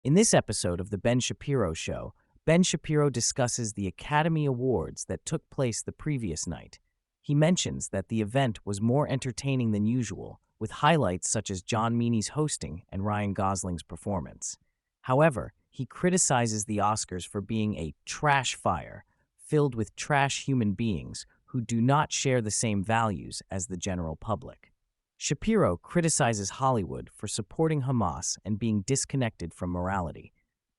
In this episode of The Ben Shapiro Show, Ben Shapiro discusses the Academy Awards that took place the previous night. He mentions that the event was more entertaining than usual, with highlights such as John Meany's hosting and Ryan Gosling's performance. However, he criticizes the Oscars for being a trash fire, filled with trash human beings who do not share the same values as the general public. Shapiro criticizes Hollywood for supporting Hamas and being disconnected from morality.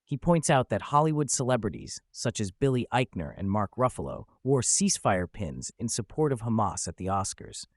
He points out that Hollywood celebrities, such as Billy Eichner and Mark Ruffalo, wore ceasefire pins in support of Hamas at the Oscars.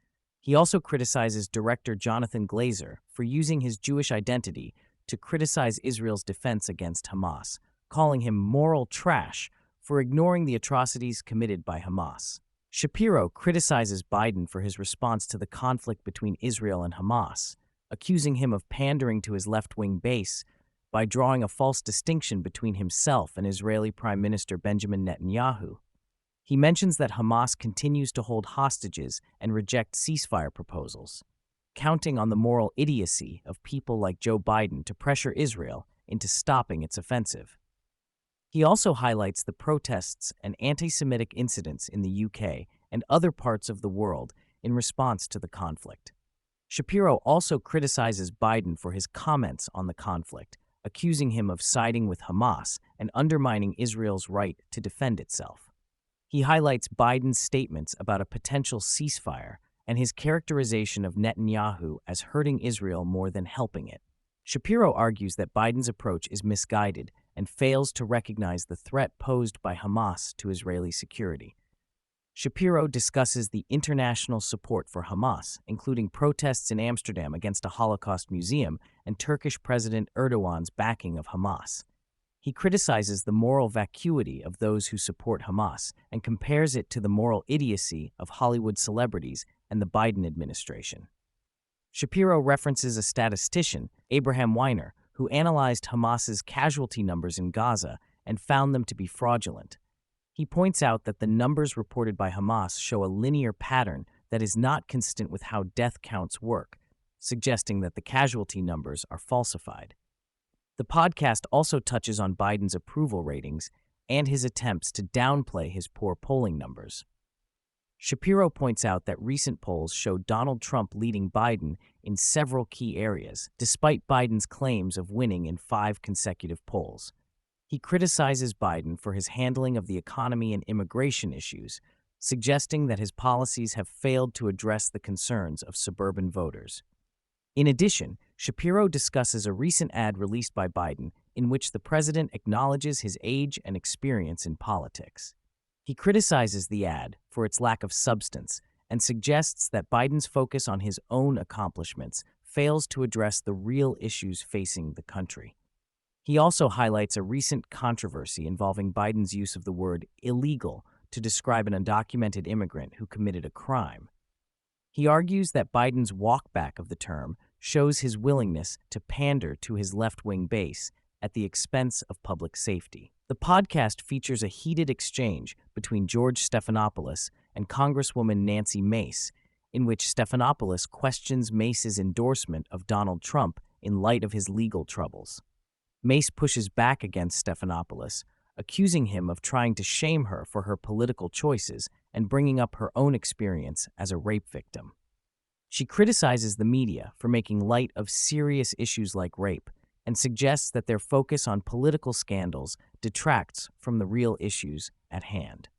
He also criticizes director Jonathan Glazer for using his Jewish identity to criticize Israel's defense against Hamas, calling him moral trash for ignoring the atrocities committed by Hamas. Shapiro criticizes Biden for his response to the conflict between Israel and Hamas, accusing him of pandering to his left-wing base by drawing a false distinction between himself and Israeli Prime Minister Benjamin Netanyahu. He mentions that Hamas continues to hold hostages and reject ceasefire proposals, counting on the moral idiocy of people like Joe Biden to pressure Israel into stopping its offensive. He also highlights the protests and anti-Semitic incidents in the UK and other parts of the world in response to the conflict. Shapiro also criticizes Biden for his comments on the conflict, accusing him of siding with Hamas and undermining Israel's right to defend itself. He highlights Biden's statements about a potential ceasefire and his characterization of Netanyahu as hurting Israel more than helping it. Shapiro argues that Biden's approach is misguided and fails to recognize the threat posed by Hamas to Israeli security. Shapiro discusses the international support for Hamas, including protests in Amsterdam against a Holocaust museum and Turkish President Erdogan's backing of Hamas. He criticizes the moral vacuity of those who support Hamas and compares it to the moral idiocy of Hollywood celebrities and the Biden administration. Shapiro references a statistician, Abraham Weiner, who analyzed Hamas's casualty numbers in Gaza and found them to be fraudulent. He points out that the numbers reported by Hamas show a linear pattern that is not consistent with how death counts work, suggesting that the casualty numbers are falsified. The podcast also touches on Biden's approval ratings and his attempts to downplay his poor polling numbers. Shapiro points out that recent polls show Donald Trump leading Biden in several key areas, despite Biden's claims of winning in 5 consecutive polls. He criticizes Biden for his handling of the economy and immigration issues, suggesting that his policies have failed to address the concerns of suburban voters. In addition, Shapiro discusses a recent ad released by Biden in which the president acknowledges his age and experience in politics. He criticizes the ad for its lack of substance and suggests that Biden's focus on his own accomplishments fails to address the real issues facing the country. He also highlights a recent controversy involving Biden's use of the word illegal to describe an undocumented immigrant who committed a crime. He argues that Biden's walkback of the term shows his willingness to pander to his left-wing base at the expense of public safety. The podcast features a heated exchange between George Stephanopoulos and Congresswoman Nancy Mace, in which Stephanopoulos questions Mace's endorsement of Donald Trump in light of his legal troubles. Mace pushes back against Stephanopoulos, accusing him of trying to shame her for her political choices and bringing up her own experience as a rape victim. She criticizes the media for making light of serious issues like rape and suggests that their focus on political scandals detracts from the real issues at hand.